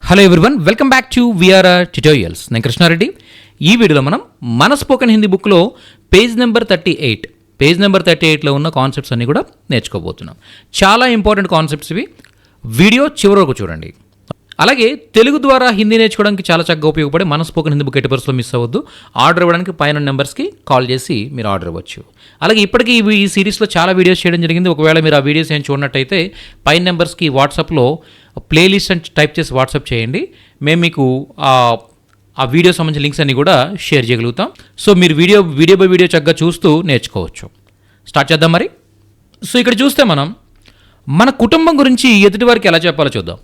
Hello everyone, welcome back to VRR tutorials. నేను కృష్ణారెడ్డి. ఈ వీడియోలో మనం మన స్పోకెన్ హిందీ బుక్లో పేజ్ నెంబర్ 38లో ఉన్న కాన్సెప్ట్స్ అన్నీ కూడా నేర్చుకోబోతున్నాం. చాలా ఇంపార్టెంట్ కాన్సెప్ట్స్ ఇవి. వీడియో చివరి వరకు చూడండి. అలాగే తెలుగు ద్వారా హిందీ నేర్చుకోవడానికి చాలా చక్కగా ఉపయోగపడే మన స్పోకెన్ హిందీ బుక్ ఎట్టి పరిస్థితుల్లో మిస్ అవ్వద్దు. ఆర్డర్ ఇవ్వడానికి పైన నెంబర్స్కి కాల్ చేసి మీరు ఆర్డర్ ఇవ్వచ్చు. అలాగే ఇప్పటికీ ఈ సిరీస్లో చాలా వీడియోస్ చేయడం జరిగింది. ఒకవేళ మీరు ఆ వీడియోస్ ఏం చూడనట్టయితే పైన నెంబర్స్కి వాట్సాప్లో ప్లేలిస్ట్ అని టైప్ చేసి వాట్సాప్ చేయండి. మేము మీకు ఆ వీడియో సంబంధించిన లింక్స్ అన్ని కూడా షేర్ చేయగలుగుతాం. సో మీరు వీడియో బై వీడియో చక్కగా చూస్తూ నేర్చుకోవచ్చు. స్టార్ట్ చేద్దాం మరి. సో ఇక్కడ చూస్తే మనం మన కుటుంబం గురించి ఎదుటి వారికి ఎలా చెప్పాలో చూద్దాం.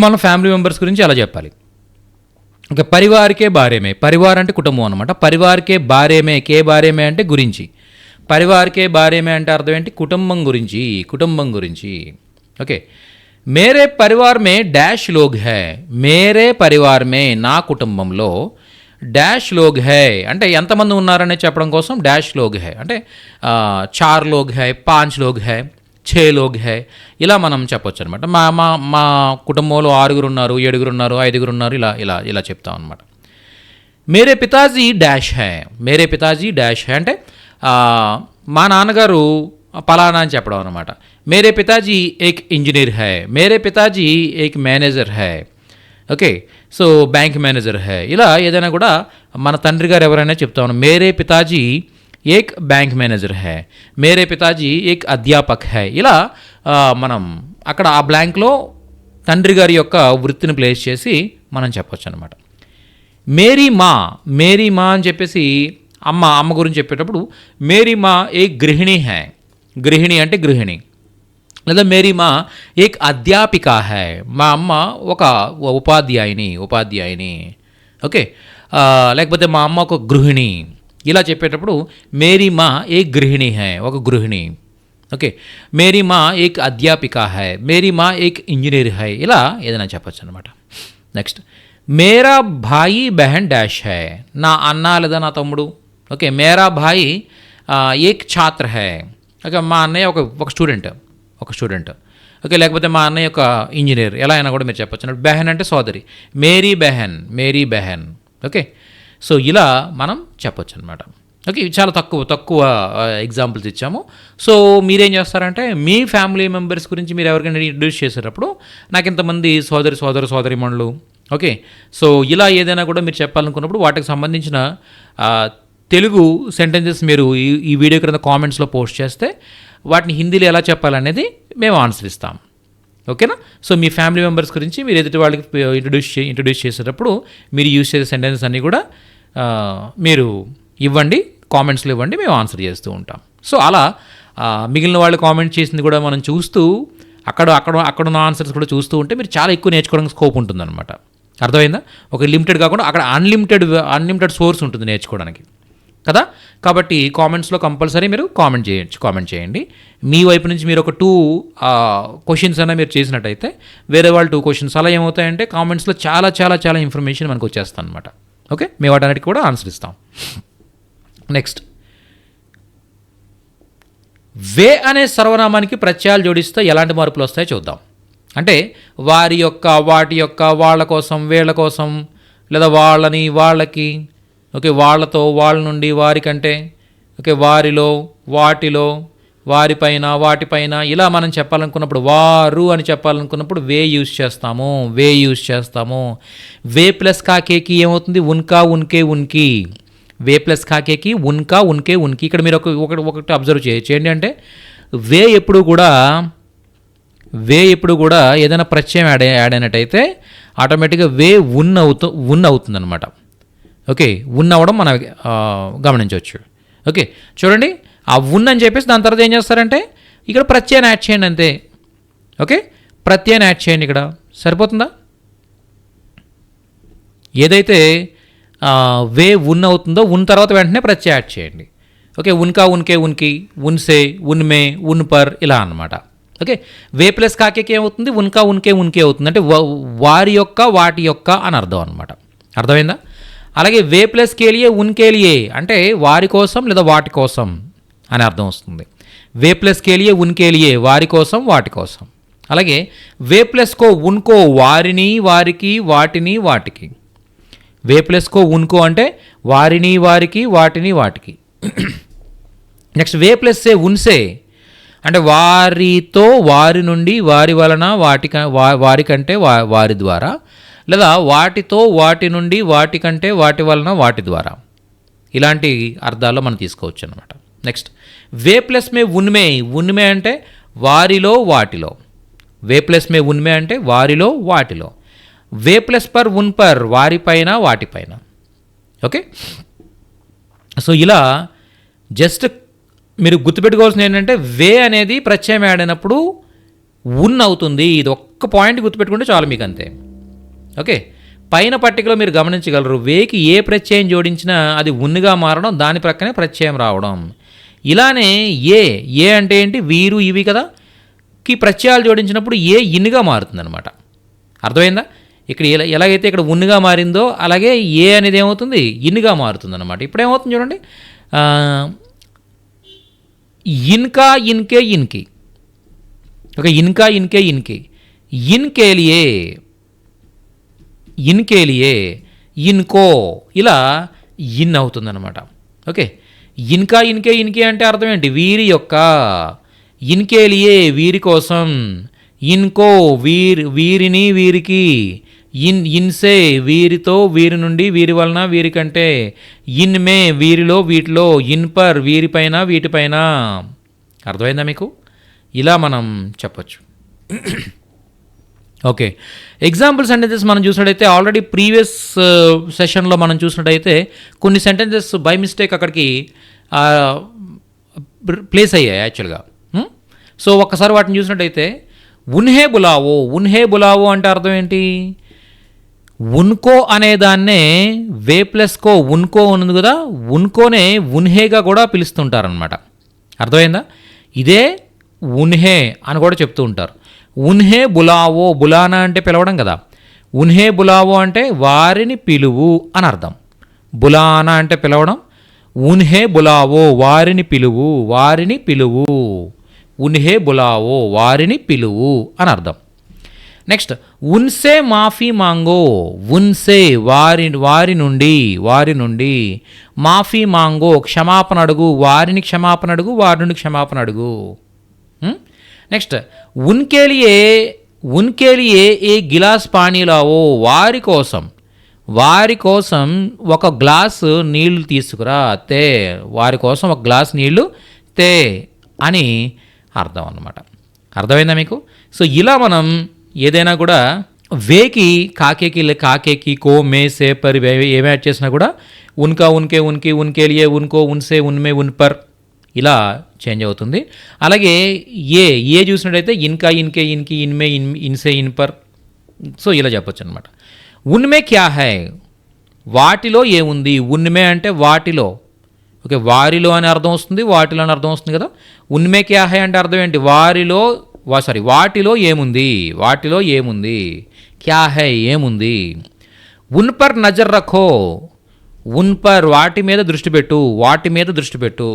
మన ఫ్యామిలీ మెంబర్స్ గురించి ఎలా చెప్పాలి. ఇంకా పరివారికే బారేమే, పరివార్ అంటే కుటుంబం అనమాట. పరివారికే బారేమే, కే బారేమే అంటే గురించి. పరివారికే బారేమే అంటే అర్థం ఏంటి? కుటుంబం గురించి. ఓకే. మేరే పరివార్ మే డాష్ లోగ్ హై. మేరే పరివార్ మే, నా కుటుంబంలో డాష్ లోగ్ హై అంటే ఎంతమంది ఉన్నారనే చెప్పడం కోసం డాష్ లోగ్ హై అంటే 4 log high, 5 log high, 6 log high, ఇలా మనం చెప్పొచ్చు అనమాట. మా కుటుంబంలో 6 ఉన్నారు, 7 ఉన్నారు, 5 ఉన్నారు, ఇలా చెప్తాం అనమాట. మేరే పితాజీ డాష్ హై. మేరే పితాజీ డాష్ హై అంటే మా నాన్నగారు పలానా అని చెప్పడం అనమాట. మేరే పితాజీ ఏక్ ఇంజనీర్ హై, మేరే పితాజీ ఏక్ మేనేజర్ హై. ఓకే. సో బ్యాంక్ మేనేజర్ హై, ఇలా ఏదైనా కూడా మన తండ్రి గారు ఎవరైనా చెప్తాను. మేరే పితాజీ ఏక్ బ్యాంక్ మేనేజర్ హై, మేరే పితాజీ ఏక్ అధ్యాపక్ హై, ఇలా మనం అక్కడ ఆ బ్లాంక్లో తండ్రి గారి యొక్క వృత్తిని ప్లేస్ చేసి మనం చెప్పొచ్చు అనమాట. మేరీ మా అని చెప్పేసి అమ్మ గురించి చెప్పేటప్పుడు మేరీ మా ఏక్ గృహిణి హై. గృహిణి అంటే గృహిణి. లేదా మేరీ మా ఏక్ అధ్యాపిక హై, మా అమ్మ ఒక ఉపాధ్యాయుని. ఓకే. లేకపోతే మా అమ్మ ఒక గృహిణి, ఇలా చెప్పేటప్పుడు మేరీ మా ఏక్ గృహిణి హై, ఒక గృహిణి. ఓకే. మేరీ మా ఏక్ అధ్యాపిక హై, మేరీ మా ఏక్ ఇంజనీర్ హై, ఇలా ఏదైనా చెప్పచ్చు అనమాట. నెక్స్ట్, మేరా భాయి బెహన్ డాష్ హై. నా అన్న లేదా నా తమ్ముడు. ఓకే. మేరా భాయి ఏక్ ఛాత్ర హై. ఓకే. మా అన్నయ్య ఒక స్టూడెంట్. ఓకే. లేకపోతే మా అన్నయ్య ఒక ఇంజనీర్, ఎలా అయినా కూడా మీరు చెప్పచ్చు. బెహన్ అంటే సోదరి. మేరీ బెహన్. ఓకే. సో ఇలా మనం చెప్పొచ్చు అనమాట. ఓకే. చాలా తక్కువ ఎగ్జాంపుల్స్ ఇచ్చాము. సో మీరేం చేస్తారంటే మీ ఫ్యామిలీ మెంబర్స్ గురించి మీరు ఎవరికైనా ఇంట్రడ్యూస్ చేసేటప్పుడు నాకు ఇంతమంది సోదరిమణులు. ఓకే. సో ఇలా ఏదైనా కూడా మీరు చెప్పాలనుకున్నప్పుడు వాటికి సంబంధించిన తెలుగు సెంటెన్సెస్ మీరు ఈ వీడియో క్రింద కామెంట్స్లో పోస్ట్ చేస్తే వాటిని హిందీలో ఎలా చెప్పాలనేది మేము ఆన్సర్ ఇస్తాం. ఓకేనా. సో మీ ఫ్యామిలీ మెంబర్స్ గురించి మీరు ఎదుటి వాళ్ళకి ఇంట్రడ్యూస్ చేసేటప్పుడు మీరు యూజ్ చేసే సెంటెన్సెస్ అన్నీ కూడా మీరు ఇవ్వండి, కామెంట్స్లో ఇవ్వండి, మేము ఆన్సర్ చేస్తూ ఉంటాం. సో అలా మిగిలిన వాళ్ళు కామెంట్ చేసింది కూడా మనం చూస్తూ అక్కడున్న ఆన్సర్స్ కూడా చూస్తూ ఉంటే మీరు చాలా ఎక్కువ నేర్చుకోవడానికి స్కోప్ ఉంటుందన్నమాట. అర్థమైందా? ఒక లిమిటెడ్ కాకుండా అక్కడ అన్లిమిటెడ్ సోర్స్ ఉంటుంది నేర్చుకోవడానికి కదా. కాబట్టి కామెంట్స్లో కంపల్సరీ మీరు కామెంట్ చేయండి. మీ వైపు నుంచి మీరు ఒక 2 క్వశ్చన్స్ అయినా మీరు చేసినట్టయితే వేరే వాళ్ళు 2 క్వశ్చన్స్, అలా ఏమవుతాయంటే కామెంట్స్లో చాలా చాలా చాలా ఇన్ఫర్మేషన్ మనకు వచ్చేస్తాం అనమాట. ఓకే. మేము వాటన్నిటికీ కూడా ఆన్సర్ ఇస్తాం. నెక్స్ట్, వే అనే సర్వనామానికి ప్రత్యయాలు జోడిస్తే ఎలాంటి మార్పులు వస్తాయో చూద్దాం. అంటే వారి యొక్క, వాటి యొక్క, వాళ్ళ కోసం, వీళ్ళ కోసం, లేదా వాళ్ళని, వాళ్ళకి. ఓకే. వాళ్ళతో, వాళ్ళ నుండి, వారికంటే. ఓకే. వారిలో, వాటిలో, వారిపైన, వాటిపైన, ఇలా మనం చెప్పాలనుకున్నప్పుడు, వారు అని చెప్పాలనుకున్నప్పుడు వే యూజ్ చేస్తాము. వే ప్లస్ కాకేకి ఏమవుతుంది? ఉన్కా, ఉన్కే, ఉన్కి. వే ప్లస్ కాకేకి ఉన్కా, ఉన్కే, ఉన్కి. ఇక్కడ మీరు ఒకటి అబ్జర్వ్ చేయండి. అంటే వే ఎప్పుడు కూడా ఏదైనా ప్రత్యయం యాడ్ అయినట్టయితే ఆటోమేటిక్గా వే ఉన్ అవుతుంది అనమాట. ఓకే. ఉన్ అవ్వడం మనం గమనించవచ్చు. ఓకే. చూడండి, ఆ ఉన్ అని చెప్పేసి దాని తర్వాత ఏం చేస్తారంటే ఇక్కడ ప్రత్యయాన్ని యాడ్ చేయండి అంతే. ఓకే. ప్రత్యయాన్ని యాడ్ చేయండి, ఇక్కడ సరిపోతుందా? ఏదైతే వే ఉన్ అవుతుందో ఉన్ తర్వాత వెంటనే ప్రత్యయం యాడ్ చేయండి. ఓకే. ఉన్కా, ఉన్కే, ఉన్కి, ఉన్సే, ఉన్మే, ఉన్ పర్, ఇలా అన్నమాట. ఓకే. వే ప్లస్ కాకేకి ఏమవుతుంది? ఉన్కా, ఉన్కే, ఉన్కే అవుతుంది. అంటే వారి యొక్క, వాటి యొక్క అని అర్థం అనమాట. అర్థమైందా? అలాగే వే ప్లస్ కేలియే ఉన్కేలియే అంటే వారి కోసం లేదా వాటి కోసం అని అర్థం వస్తుంది. వే ప్లస్ కేలియే ఉన్కేలియే వారి కోసం, వాటి కోసం. అలాగే వే ప్లస్ కో ఉన్కో వారిని వారికి వాటిని వాటికి. వే ప్లస్ కో ఉన్కో అంటే వారిని వారికి వాటిని వాటికి. నెక్స్ట్ వే ప్లస్ సే ఉన్సే అంటే వారితో వారి నుండి వారి వలన వారికంటే వారి ద్వారా, లేదా వాటితో వాటి నుండి వాటికంటే వాటి వలన వాటి ద్వారా. ఇలాంటి అర్థాల్లో మనం తీసుకోవచ్చు అన్నమాట. నెక్స్ట్ వే ప్లస్ మే ఉన్మే. ఉన్మే అంటే వారిలో వాటిలో. వే ప్లస్ మే ఉన్మే అంటే వారిలో వాటిలో. వే ప్లస్ పర్ ఉన్ పర్ వారిపైన వాటిపైన. ఓకే, సో ఇలా జస్ట్ మీరు గుర్తుపెట్టుకోవాల్సింది ఏంటంటే వే అనేది ప్రత్యయం యాడ్ అయినప్పుడు ఉన్ అవుతుంది. ఇది ఒక్క పాయింట్ గుర్తుపెట్టుకుంటే చాలు మీకు, అంతే. ఓకే, పైన పట్టికలో మీరు గమనించగలరు వేకి ఏ ప్రత్యయం జోడించినా అది ఉన్నగా మారడం, దాని ప్రక్కనే ప్రత్యయం రావడం. ఇలానే ఏ అంటే ఏంటి, వీరు ఇవి కదా, కి ప్రత్యయాలు జోడించినప్పుడు ఏ ఇన్నుగా మారుతుంది అనమాట. అర్థమైందా? ఇక్కడ ఎలాగైతే ఇక్కడ ఉన్నగా మారిందో అలాగే ఏ అనేది ఏమవుతుంది, ఇన్నుగా మారుతుంది అనమాట. ఇప్పుడు ఏమవుతుంది చూడండి, ఇన్కా ఇన్కే ఇన్కి. ఓకే, ఇన్కా ఇన్కే ఇన్కి. ఇన్కేలియే ఇన్కేలియే ఇన్కో ఇలా ఇన్ అవుతుందన్నమాట. ఓకే, ఇన్కా ఇన్కే ఇన్కే అంటే అర్థం ఏంటి, వీరి యొక్క. ఇన్కేలియే వీరి కోసం. ఇన్కో వీరిని వీరికి. ఇన్సే వీరితో వీరి నుండి వీరి వలన వీరికంటే. ఇన్మే వీరిలో వీటిలో. ఇన్పర్ వీరిపైన వీటిపైన. అర్థమైందా మీకు? ఇలా మనం చెప్పచ్చు. ఓకే, ఎగ్జాంపుల్ సెంటెన్సెస్ మనం చూసినట్టయితే ఆల్రెడీ ప్రీవియస్ సెషన్లో మనం చూసినట్టయితే కొన్ని సెంటెన్సెస్ బై మిస్టేక్ అక్కడికి ప్లేస్ అయ్యాయి యాక్చువల్గా. సో ఒక్కసారి వాటిని చూసినట్టయితే ఉన్హే బులావో. ఉన్హే బులావో అంటే అర్థం ఏంటి, ఉన్కో అనేదాన్నే వే ప్లస్ కో ఉన్కో ఉంది కదా, ఉన్కోనే ఉన్హేగా కూడా పిలుస్తుంటారనమాట. అర్థమైందా? ఇదే ఉన్హే అని కూడా చెప్తూ ఉంటారు. ఉన్హే బులావో, బులానా అంటే పిలవడం కదా. ఉన్హే బులావో అంటే వారిని పిలువు అని అర్థం. బులానా అంటే పిలవడం. ఉన్హే బులావో వారిని పిలువు, వారిని పిలువు. ఉన్హే బులావో వారిని పిలువు అని అర్థం. నెక్స్ట్ ఉన్సే మాఫీ మాంగో. ఉన్సే వారి నుండి. మాఫీ మాంగో క్షమాపణ అడుగు, వారిని క్షమాపణ అడుగు, వారి నుండి క్షమాపణ అడుగు. నెక్స్ట్ ఉన్కేలియే ఏ గిలాస్ పానీ లావో. వారి కోసం ఒక గ్లాసు నీళ్లు తీసుకురా, తే. వారి కోసం ఒక గ్లాస్ నీళ్లు తే అని అర్థం అన్నమాట. అర్థమైందా మీకు? సో ఇలా మనం ఏదైనా కూడా వేకి కాకేకి కో మే సే పర్ ఏమి యాడ్ చేసినా కూడా ఉన్కా ఉన్కే ఉన్కి, ఉన్కేలియే ఉన్కో, ఉన్సే ఉన్మే ఉన్పర్ ఇలా చేంజ్ అవుతుంది. అలాగే ఏ చూసినట్టయితే ఇన్కా ఇన్కే ఇన్కి, ఇన్మే ఇన్సే ఇన్పర్. సో ఇలా చెప్పొచ్చు అనమాట. ఉన్మే క్యా హై వాటిలో ఏముంది. ఉన్మే అంటే వాటిలో. ఓకే, వారిలో అని అర్థం వస్తుంది, వాటిలో అని అర్థం వస్తుంది కదా. ఉన్మే క్యా హై అంటే అర్థం ఏంటి, వాటిలో ఏముంది. వాటిలో ఏముంది. క్యా హై ఏముంది. ఉన్పర్ నజర్ రఖో. ఉన్పర్ వాటి మీద దృష్టి పెట్టు, వాటి మీద దృష్టి పెట్టు.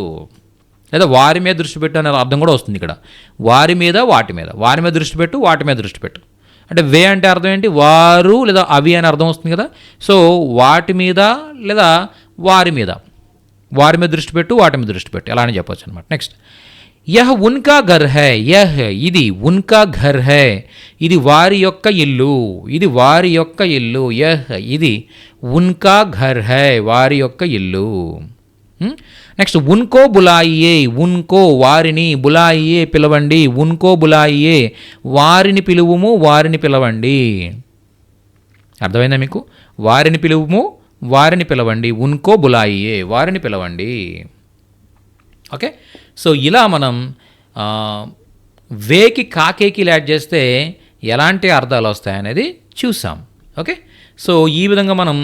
లేదా వారి మీద దృష్టి పెట్టు అనే అర్థం కూడా వస్తుంది ఇక్కడ. వారి మీద వాటి మీద. వారి మీద దృష్టి పెట్టు, వాటి మీద దృష్టి పెట్టు. అంటే వే అంటే అర్థం ఏంటి, వారు లేదా అవి అని అర్థం వస్తుంది కదా. సో వాటి మీద లేదా వారి మీద. వారి మీద దృష్టి పెట్టు, వాటి మీద దృష్టి పెట్టు, ఎలా అని చెప్పొచ్చు అనమాట. నెక్స్ట్ యహ్ ఉన్కా ఘర్ హై. ఇది ఉన్కా ఘర్ హై, ఇది వారి యొక్క ఇల్లు. ఇది వారి యొక్క ఇల్లు. ఇది ఉన్కా ఘర్ హై, వారి యొక్క ఇల్లు. నెక్స్ట్ ఉన్కో బులాయియే. ఉన్కో వారిని, బులాయియే పిలవండి. ఉన్కో బులాయియే వారిని పిలువుము, వారిని పిలవండి. అర్థమైందా మీకు? వారిని పిలువుము, వారిని పిలవండి. ఉన్కో బులాయియే వారిని పిలవండి. ఓకే, సో ఇలా మనం వేకి కాకేకి యాడ్ చేస్తే ఎలాంటి అర్థాలు వస్తాయనేది చూసాం. ఓకే, సో ఈ విధంగా మనం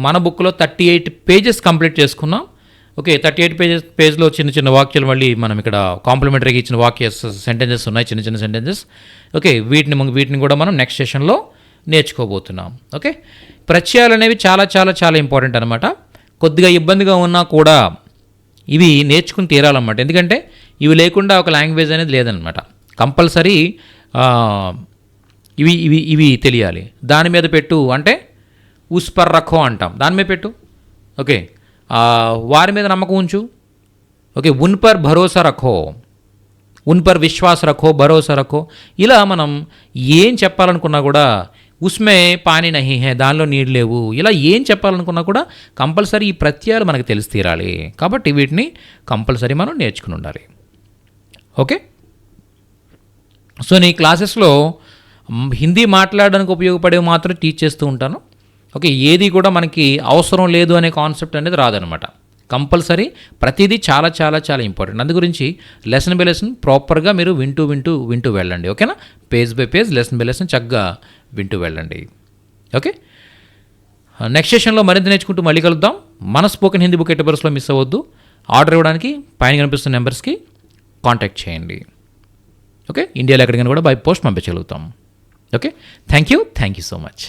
మన బుక్లో 38 పేజెస్ కంప్లీట్ చేసుకున్నాం. ఓకే, 38 పేజ్లో చిన్న చిన్న వాక్యాలు మళ్ళీ మనం ఇక్కడ కాంప్లిమెంటరీగా ఇచ్చిన సెంటెన్సెస్ ఉన్నాయి, చిన్న చిన్న సెంటెన్సెస్. ఓకే, వీటిని కూడా మనం నెక్స్ట్ సెషన్లో నేర్చుకోబోతున్నాం. ఓకే, ప్రత్యయాలు అనేవి చాలా చాలా చాలా ఇంపార్టెంట్ అనమాట. కొద్దిగా ఇబ్బందిగా ఉన్నా కూడా ఇవి నేర్చుకుని తీరాలన్నమాట. ఎందుకంటే ఇవి లేకుండా ఒక లాంగ్వేజ్ అనేది లేదనమాట. కంపల్సరీ ఇవి ఇవి ఇవి తెలియాలి. దాని మీద పెట్టు అంటే ఉస్ పర్ రఖో అంటాం, దాని మీద పెట్టు. ఓకే, వారి మీద నమ్మకం ఉంచు. ఓకే, ఉన్ పర్ భరోసా రఖో, ఉన్ పర్ విశ్వాస్ రఖో, భరోసా రఖో. ఇలా మనం ఏం చెప్పాలనుకున్నా కూడా ఉస్మే పానీ నహీ హే, దానిలో నీళ్ళు లేవు, ఇలా ఏం చెప్పాలనుకున్నా కూడా కంపల్సరీ ఈ ప్రత్యయాలు మనకు తెలిసి తీరాలి. కాబట్టి వీటిని కంపల్సరీ మనం నేర్చుకుని ఉండాలి. ఓకే, సో నీ క్లాసెస్లో హిందీ మాట్లాడడానికి ఉపయోగపడేవి మాత్రం టీచ్ చేస్తూ ఉంటాను. ఓకే, ఏది కూడా మనకి అవసరం లేదు అనే కాన్సెప్ట్ అనేది రాదనమాట. కంపల్సరీ ప్రతిదీ చాలా చాలా చాలా ఇంపార్టెంట్. అందు గురించి లెసన్ బై లెసన్ ప్రాపర్గా మీరు వింటూ వెళ్ళండి. ఓకేనా, page by page, lesson by lesson చక్కగా వింటూ వెళ్ళండి. ఓకే, నెక్స్ట్ సెషన్లో మరింత నేర్చుకుంటూ మళ్ళీ కలుద్దాం. మన స్పోకెన్ హిందీ బుక్ ఎట్టబర్స్లో మిస్ అవ్వద్దు. ఆర్డర్ ఇవ్వడానికి పైన కనిపిస్తున్న నెంబర్స్కి కాంటాక్ట్ చేయండి. ఓకే, ఇండియాలో ఎక్కడికైనా కూడా బై పోస్ట్ పంపించగలుగుతాం. Okay, thank you so much.